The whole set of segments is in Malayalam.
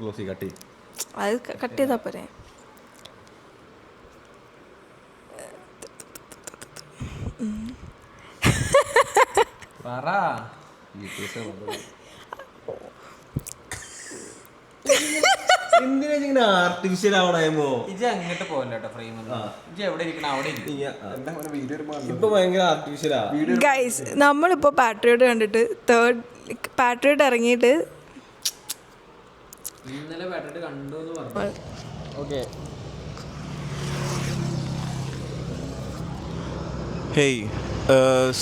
ക്ലോസ് കട്ടി അത് കട്ട് ചെയ്താൽ പോരെ. എന്തിനാ ആർട്ടിഫിഷ്യൽ ആവണോ? ഇജ് അങ്ങോട്ട് പോകല്ലോ ഫ്രെയിം. ഇജ് എവിടെ ഇരിക്കണം അവിടെ ഇപ്പൊ ഭയങ്കര ആർട്ടിഫിഷ്യലാ. ഗൈസ്, നമ്മളിപ്പോൾ പാട്രിയോട്ട് കണ്ടിട്ട് പാട്രിയോട്ട് ഇറങ്ങിയിട്ട് ഇന്നലെ പാട്രിയോട്ട് കണ്ടു എന്ന് പറഞ്ഞു. Okay. Hey,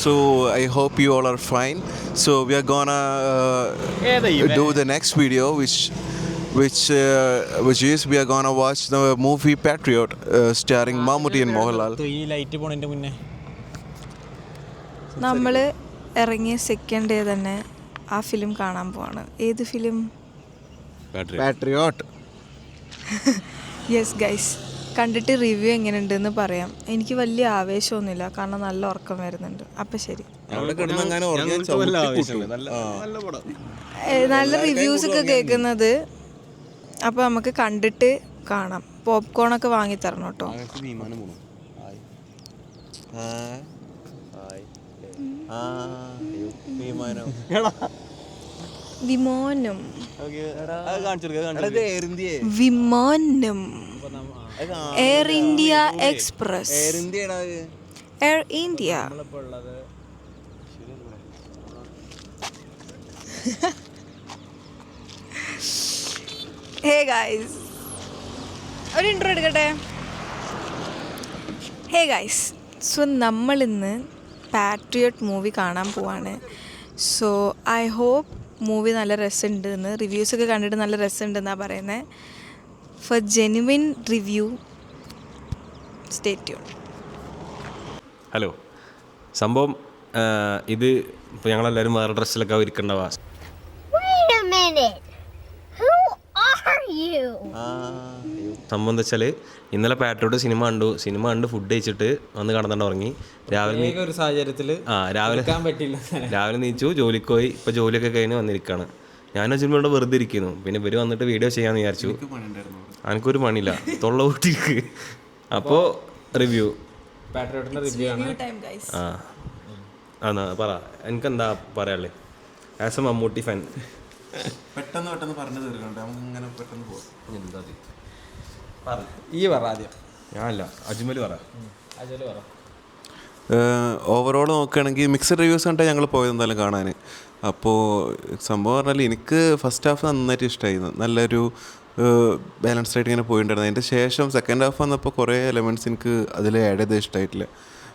so I hope you all are fine. So we are gonna do the next video, which is we are gonna watch the movie Patriot, starring Mammootty and Mohanlal. ഈ ലൈറ്റ് പോണതിന്റെ മുന്നേ നമ്മൾ ഇറങ്ങിയ സെക്കൻഡ് ഡേ തന്നെ ആ ഫിലിം കാണാൻ പോവാണ്. ഏത് ഫിലിം? Patriot. യെസ് ഗൈസ്, കണ്ടിട്ട് റിവ്യൂ എങ്ങനെയുണ്ടെന്ന് പറയാം. എനിക്ക് വലിയ ആവേശമൊന്നുമില്ല, കാരണം നല്ല ഉറക്കം വരുന്നുണ്ട്. അപ്പം ശരി, നല്ല റിവ്യൂസ് ഒക്കെ കേൾക്കുന്നത്. അപ്പോൾ നമുക്ക് കണ്ടിട്ട് കാണാം. പോപ്കോണൊക്കെ വാങ്ങിത്തരണം കേട്ടോ. വിമാനം വിമാനം air India express. Air India. Hey guys, ഒരു ഇൻട്രോ എടുക്കട്ടെ. ഹേ ഗൈസ്, സോ നമ്മളിന്ന് പാട്രിയോട്ട് മൂവി കാണാൻ പോവാണ്. സോ ഐ ഹോപ്പ് മൂവി നല്ല രസമുണ്ടെന്ന്, റിവ്യൂസൊക്കെ കണ്ടിട്ട് നല്ല രസമുണ്ടെന്നാണ് പറയുന്നത്. For genuine review, stay tuned. Hello, സംഭവം ഇത് ഇപ്പോൾ ഞങ്ങളെല്ലാവരും വേറെ ഡ്രസ്സിലൊക്കെ ഇരിക്കണ്ടവാ. സംഭവം എന്താ വെച്ചാൽ ഇന്നലെ പാട്രിയോട്ട് സിനിമ കണ്ട് ഫുഡ് കഴിച്ചിട്ട് വന്ന് കടന്നിട്ട് ഉറങ്ങി. രാവിലെ ഒരു സാഹചര്യത്തിൽ രാവിലെ നീച്ചു ജോലിക്ക് പോയി. ഇപ്പോൾ ജോലിയൊക്കെ കഴിഞ്ഞ് വന്നിരിക്കുകയാണ്. ഞാൻ ഇവിടെ വെറുതെ ഇരിക്കുന്നു. പിന്നെ ഇവർ വന്നിട്ട് വീഡിയോ ചെയ്യാമെന്ന് വിചാരിച്ചു. എനിക്കൊരു പണിയില്ല, തൊള്ള കൂട്ടിക്ക്. അപ്പോൾ റിവ്യൂ പാട്രിയോട്ടിന്റെ റിവ്യൂ ആണ്. ആ പറ, എനിക്കെന്താ പറയാനുള്ളത് ആസ് എ മമ്മൂട്ടി ഫാൻ? പെട്ടെന്ന് പറഞ്ഞു തീർക്കണ്ടേ, അങ്ങനെ പെട്ടെന്ന് പോകും. ഈ പറ ആദ്യം. ഞാനല്ല, അജ്മൽ പറ. അജല് പറ. ഓവറോൾ നോക്കുകയാണെങ്കിൽ മിക്സഡ് റിവ്യൂസ് കണ്ടാൽ ഞങ്ങൾ പോയത് എന്തായാലും കാണാൻ. അപ്പോൾ സംഭവം പറഞ്ഞാൽ എനിക്ക് ഫസ്റ്റ് ഹാഫ് നന്നായിട്ട് ഇഷ്ടമായിരുന്നു. നല്ലൊരു ബാലൻസ്ഡ് ആയിട്ട് ഇങ്ങനെ പോയിട്ടുണ്ടായിരുന്നു. അതിൻ്റെ ശേഷം സെക്കൻഡ് ഹാഫ് വന്നപ്പോൾ കുറേ എലമെൻറ്റ്സ് എനിക്ക് അതിൽ ആഡ് ചെയ്ത് ഇഷ്ടമായിട്ടില്ല.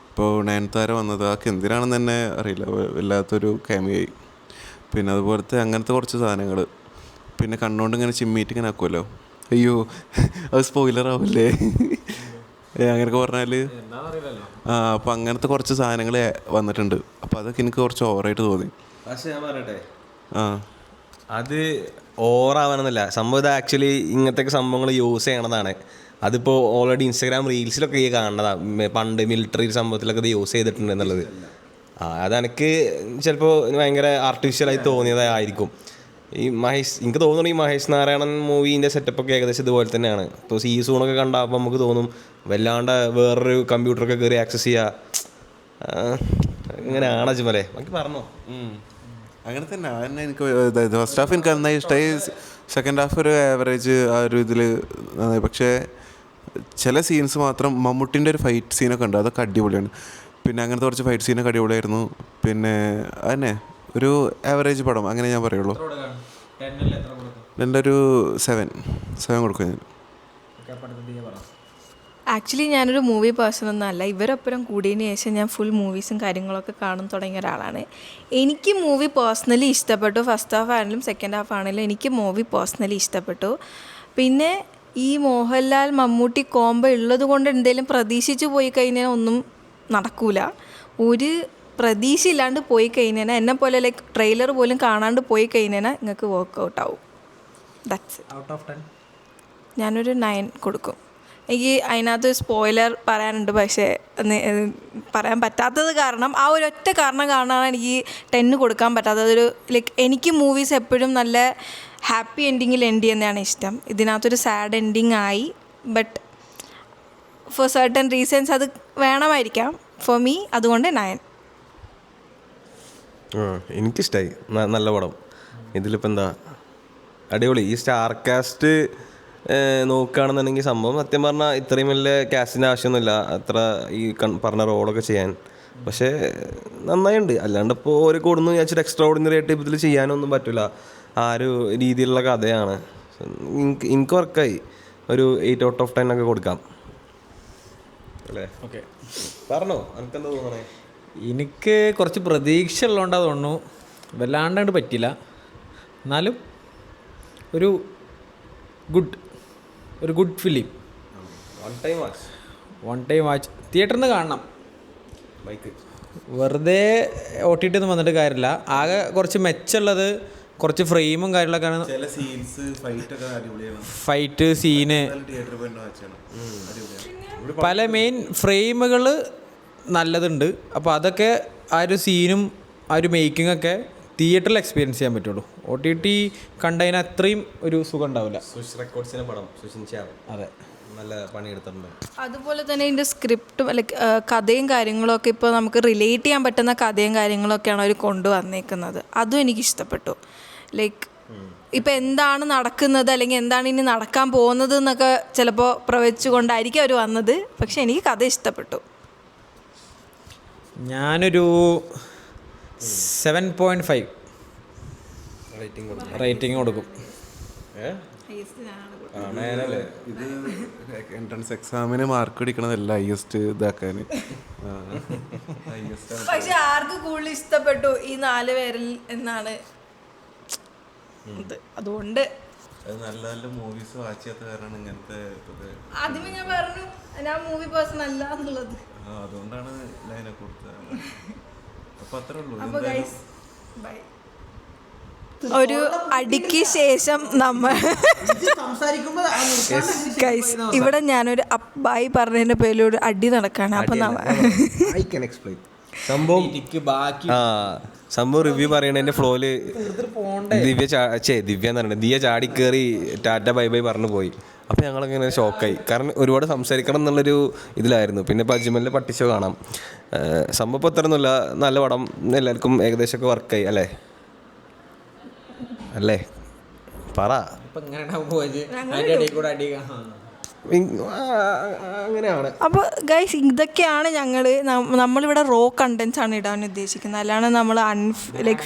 ഇപ്പോൾ നയൻതാര വന്നത് ആൾക്ക് എന്തിനാണെന്ന് തന്നെ അറിയില്ല, വല്ലാത്തൊരു ക്യാമിയായി. പിന്നെ അതുപോലത്തെ അങ്ങനത്തെ കുറച്ച് സാധനങ്ങൾ. പിന്നെ കണ്ണുകൊണ്ട് ഇങ്ങനെ ചിമ്മിയിട്ട് ഇങ്ങനെ ആക്കുമല്ലോ. അയ്യോ, അത് സ്പോയിലറാവില്ലേ അങ്ങനെയൊക്കെ പറഞ്ഞാൽ? അപ്പോൾ അങ്ങനത്തെ കുറച്ച് സാധനങ്ങൾ വന്നിട്ടുണ്ട്. അപ്പോൾ അതൊക്കെ എനിക്ക് കുറച്ച് ഓവറായിട്ട് തോന്നി. പക്ഷേ ഞാൻ പറയട്ടെ, അത് ഓവറാവാനൊന്നുമില്ല സംഭവം. ഇത് ആക്ച്വലി ഇങ്ങനത്തെ സംഭവങ്ങൾ യൂസ് ചെയ്യണതാണ്. അതിപ്പോൾ ഓൾറെഡി ഇൻസ്റ്റാഗ്രാം റീൽസിലൊക്കെ ഈ കാണുന്നതാണ്. പണ്ട് മിലിറ്ററി സംഭവത്തിലൊക്കെ ഇത് യൂസ് ചെയ്തിട്ടുണ്ട് എന്നുള്ളത്. അതെനിക്ക് ചിലപ്പോൾ ഭയങ്കര ആർട്ടിഫിഷ്യലായി തോന്നിയതായിരിക്കും. ഈ എനിക്ക് തോന്നുന്നു ഈ മഹേഷ് നാരായണൻ മൂവീൻ്റെ സെറ്റപ്പൊക്കെ ഏകദേശം ഇതുപോലെ തന്നെയാണ്. ഇപ്പോൾ സീസൂണൊക്കെ കണ്ടാൽ നമുക്ക് തോന്നും വല്ലാണ്ട് വേറൊരു കമ്പ്യൂട്ടറൊക്കെ കയറി ആക്സസ് ചെയ്യുക. ഇങ്ങനെയാണ് അജ്മലെ എനിക്ക് പറഞ്ഞോ. അങ്ങനെ തന്നെ എനിക്ക് ഫസ്റ്റ് ഹാഫ് എനിക്ക് നന്നായി ഇഷ്ടമായി. സെക്കൻഡ് ഹാഫ് ഒരു ആവറേജ് ആ ഒരു ഇതിൽ നന്നായി. പക്ഷേ ചില സീൻസ് മാത്രം, മമ്മൂട്ടിൻ്റെ ഒരു ഫൈറ്റ് സീനൊക്കെ ഉണ്ട്, അതൊക്കെ അടിപൊളിയാണ്. പിന്നെ അങ്ങനത്തെ കുറച്ച് ഫൈറ്റ് സീനൊക്കെ അടിപൊളിയായിരുന്നു. പിന്നെ അതന്നെ ഒരു ആവറേജ് പടം, അങ്ങനെ ഞാൻ പറയുള്ളൂ. എൻ്റെ ഒരു 7 കൊടുക്കും ഞാൻ. ആക്ച്വലി ഞാനൊരു മൂവി പേഴ്സൺ ഒന്നുമല്ല. ഇവരൊപ്പരം കൂടിയതിന് ശേഷം ഞാൻ ഫുൾ മൂവീസും കാര്യങ്ങളൊക്കെ കാണാൻ തുടങ്ങിയ ഒരാളാണ്. എനിക്ക് മൂവി പേഴ്സണലി ഇഷ്ടപ്പെട്ടു. ഫസ്റ്റ് ഹാഫ് ആണെങ്കിലും സെക്കൻഡ് ഹാഫ് ആണെങ്കിലും എനിക്ക് മൂവി പേഴ്സണലി ഇഷ്ടപ്പെട്ടു. പിന്നെ ഈ മോഹൻലാൽ മമ്മൂട്ടി കോംബോ ഉള്ളത് കൊണ്ട് എന്തെങ്കിലും പ്രതീക്ഷിച്ച് പോയി കഴിഞ്ഞാൽ ഒന്നും നടക്കൂല. ഒരു പ്രതീക്ഷ ഇല്ലാണ്ട് പോയി കഴിഞ്ഞാൽ, എന്നെ പോലെ ലൈക്ക് ട്രെയിലർ പോലും കാണാണ്ട് പോയി കഴിഞ്ഞാൽ നിങ്ങൾക്ക് വർക്കൗട്ട് ആവും. ദാറ്റ്സ് ഔട്ട് ഓഫ് 10 ഞാനൊരു 9 കൊടുക്കും. എനിക്ക് അതിനകത്ത് സ്പോയിലർ പറയാനുണ്ട്, പക്ഷേ പറയാൻ പറ്റാത്തത് കാരണം ആ ഒരൊറ്റ കാരണം കാരണമാണ് എനിക്ക് 10 കൊടുക്കാൻ പറ്റാത്തത്. ലൈക്ക് എനിക്ക് മൂവീസ് എപ്പോഴും നല്ല ഹാപ്പി എൻഡിങ്ങിൽ എൻഡ് ചെയ്യുന്നതാണ് ഇഷ്ടം. ഇതിനകത്തൊരു സാഡ് എൻഡിങ് ആയി, ബട്ട് ഫോർ സർട്ടൻ റീസൺസ് അത് വേണമായിരിക്കാം ഫോർ മീ. അതുകൊണ്ട് 9. എനിക്കിഷ്ടമായി, നല്ല പടം. ഇതിലിപ്പോൾ എന്താ അടിപൊളി. ഈ സ്റ്റാർ കാസ്റ്റ് നോക്കുകയാണെന്നുണ്ടെങ്കിൽ സംഭവം സത്യം പറഞ്ഞാൽ ഇത്രയും വലിയ കാസ്റ്റിൻ്റെ ആവശ്യമൊന്നുമില്ല അത്ര ഈ പറഞ്ഞ റോളൊക്കെ ചെയ്യാൻ. പക്ഷേ നന്നായിട്ടുണ്ട്. അല്ലാണ്ട് ഇപ്പോൾ ഒരു കൂടുന്നു വിചാരിച്ചിട്ട് എക്സ്ട്രാ ഓർഡിനറി ആയിട്ട് ഇതിൽ ചെയ്യാനൊന്നും പറ്റില്ല. ആ ഒരു രീതിയിലുള്ള കഥയാണ്. എനിക്ക് വർക്കായി. ഒരു 8 out of 10 ഒക്കെ കൊടുക്കാം അല്ലേ? ഓക്കെ, പറഞ്ഞോ, എനിക്കെന്താ തോന്നണേ? എനിക്ക് കുറച്ച് പ്രതീക്ഷ ഉള്ളതുകൊണ്ടാണ് തോന്നുന്നു, വല്ലാണ്ട് പറ്റില്ല. എന്നാലും ഒരു good film. One time watch തിയേറ്ററിൽ നിന്ന് കാണണം. വെറുതെ OTT ഒന്നും വന്നിട്ട് കാര്യമില്ല. ആകെ കുറച്ച് മെച്ചമുള്ളത് കുറച്ച് ഫ്രെയിമും കാര്യങ്ങളൊക്കെയാണ്. ഫൈറ്റ് സീന്, പല മെയിൻ ഫ്രെയിമുകൾ നല്ലതുണ്ട്. അപ്പോൾ അതൊക്കെ ആ ഒരു സീനും ആ ഒരു മേക്കിങ്ങൊക്കെ തിയേറ്ററിൽ എക്സ്പീരിയൻസ് ചെയ്യാൻ പറ്റുള്ളൂ. OTT കണ്ടതിന് അത്രയും ഒരു സുഖം ഉണ്ടാവില്ല. റെക്കോർഡ്സിൻ്റെ പടം അതെ, നല്ല പണിയെടുത്തിട്ടുണ്ട്. അതുപോലെ തന്നെ ഇതിൻ്റെ സ്ക്രിപ്റ്റും ലൈക്ക് കഥയും കാര്യങ്ങളൊക്കെ ഇപ്പോൾ നമുക്ക് റിലേറ്റ് ചെയ്യാൻ പറ്റുന്ന കഥയും കാര്യങ്ങളൊക്കെയാണ് അവർ കൊണ്ടുവന്നേക്കുന്നത്. അതും എനിക്കിഷ്ടപ്പെട്ടു. ലൈക്ക് ഇപ്പം എന്താണ് നടക്കുന്നത് അല്ലെങ്കിൽ എന്താണ് ഇനി നടക്കാൻ പോകുന്നത് എന്നൊക്കെ ചിലപ്പോൾ പ്രവചിച്ചുകൊണ്ടായിരിക്കും അവർ വന്നത്. പക്ഷെ എനിക്ക് കഥ ഇഷ്ടപ്പെട്ടു. ഞാനൊരു 7.5 റേറ്റിംഗ് കൊടുക്കും. ഇത് എൻട്രൻസ് എക്സാമിന് മാർക്ക് പിടിക്കണതല്ല ഹൈയസ്റ്റ് ഇതാക്കാൻ. പക്ഷെ ആർക്ക് കൂടുതൽ ഇഷ്ടപ്പെട്ടു ഈ 4 പേരിൽ എന്നാണ് അതുകൊണ്ട് നല്ല നല്ല മൂവീസ് വാച്ച് ചെയ്യാത്ത കാരണം ഇങ്ങനത്തെ ആദ്യമേ ഞാൻ പറഞ്ഞു ഞാൻ മൂവി പേഴ്സൺ അല്ല എന്നുള്ളത്. അതുകൊണ്ടാണ് ലൈനെ കൊടുത്തത്. അപ്പൊ അത്രേ ഉള്ളൂ. അപ്പോൾ ഗൈസ് ബൈ. ഒരു അടിക്ക് ശേഷം നമ്മൾ ഗൈസ് ഇവിടെ ഞാനൊരു ബൈ പറഞ്ഞതിന്റെ പേരിൽ ഒരു അടി നടക്കാണ്. അപ്പൊ സംഭവം റിവ്യൂ പറയണതിന്റെ ഫ്ലോയില് ദിവ്യ എന്ന് പറയുന്നത് ദിയ ചാടിക്കേറി ടാറ്റ ബൈ ബൈ പറഞ്ഞു പോയി. അപ്പോൾ ഞങ്ങളിങ്ങനെ ഷോക്കായി. കാരണം ഒരുപാട് സംസാരിക്കണം എന്നുള്ളൊരു ഇതിലായിരുന്നു. പിന്നെ ഇപ്പോൾ അജ്മലിൻ്റെ പട്ടിഷോ കാണാം. സംഭവം ഇപ്പോൾ അത്രയൊന്നുമില്ല, നല്ല പടം, എല്ലാവർക്കും ഏകദേശമൊക്കെ വർക്കായി അല്ലേ? അല്ലേ പറ. അങ്ങനെയാണ്. അപ്പോൾ ഗൈസ് ഇതൊക്കെയാണ് നമ്മളിവിടെ റോ കണ്ടൻസ് ആണ് ഇടാൻ ഉദ്ദേശിക്കുന്നത്. അല്ലാണ്ട് നമ്മൾ ലൈക്ക്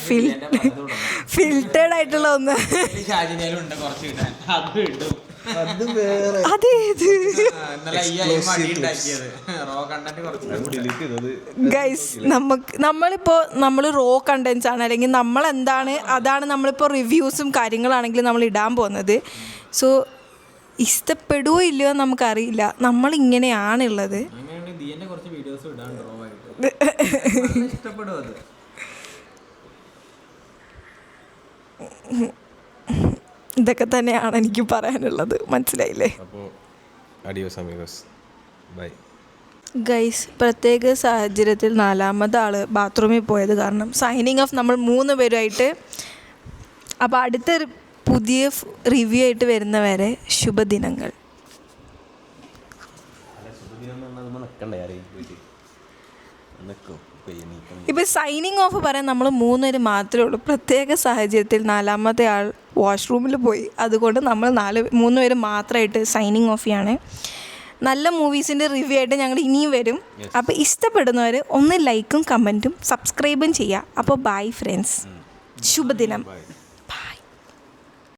ഫിൽറ്റേഡ് ആയിട്ടുള്ള ഒന്ന്. അതേത് ഗൈസ് നമ്മൾ റോ കണ്ടൻസ് ആണ്, അല്ലെങ്കിൽ നമ്മളെന്താണ് അതാണ് നമ്മളിപ്പോൾ റിവ്യൂസും കാര്യങ്ങളാണെങ്കിലും നമ്മൾ ഇടാൻ പോകുന്നത്. സോ ഇഷ്ടപ്പെടുവോ ഇല്ലയോ നമുക്കറിയില്ല, നമ്മളിങ്ങനെയാണുള്ളത്. ഇതൊക്കെ തന്നെയാണ് എനിക്ക് പറയാനുള്ളത്. മനസ്സിലായില്ലേ? ഗൈസ് പ്രത്യേക സാഹചര്യത്തിൽ 4ാമത്തെ ആൾ ബാത്റൂമിൽ പോയത് കാരണം സൈനിങ് ഓഫ് നമ്മൾ 3 പേരുമായിട്ട്. അപ്പോൾ അടുത്ത പുതിയ റിവ്യൂ ആയിട്ട് വരുന്നവരെ ശുഭദിനങ്ങൾ. ഇപ്പം സൈനിങ് ഓഫ് പറയാൻ നമ്മൾ 3 പേര് മാത്രമേ ഉള്ളൂ. പ്രത്യേക സാഹചര്യത്തിൽ 4ാമത്തെ ആൾ വാഷ്റൂമിൽ പോയി. അതുകൊണ്ട് നമ്മൾ 3 പേര് മാത്രമായിട്ട് സൈനിങ് ഓഫ് ചെയ്യാണ്. നല്ല മൂവീസിൻ്റെ റിവ്യൂ ആയിട്ട് ഞങ്ങൾ ഇനിയും വരും. അപ്പോൾ ഇഷ്ടപ്പെടുന്നവർ ഒന്ന് ലൈക്കും കമൻറ്റും സബ്സ്ക്രൈബും ചെയ്യുക. അപ്പോൾ ബൈ ഫ്രണ്ട്സ്, ശുഭദിനം.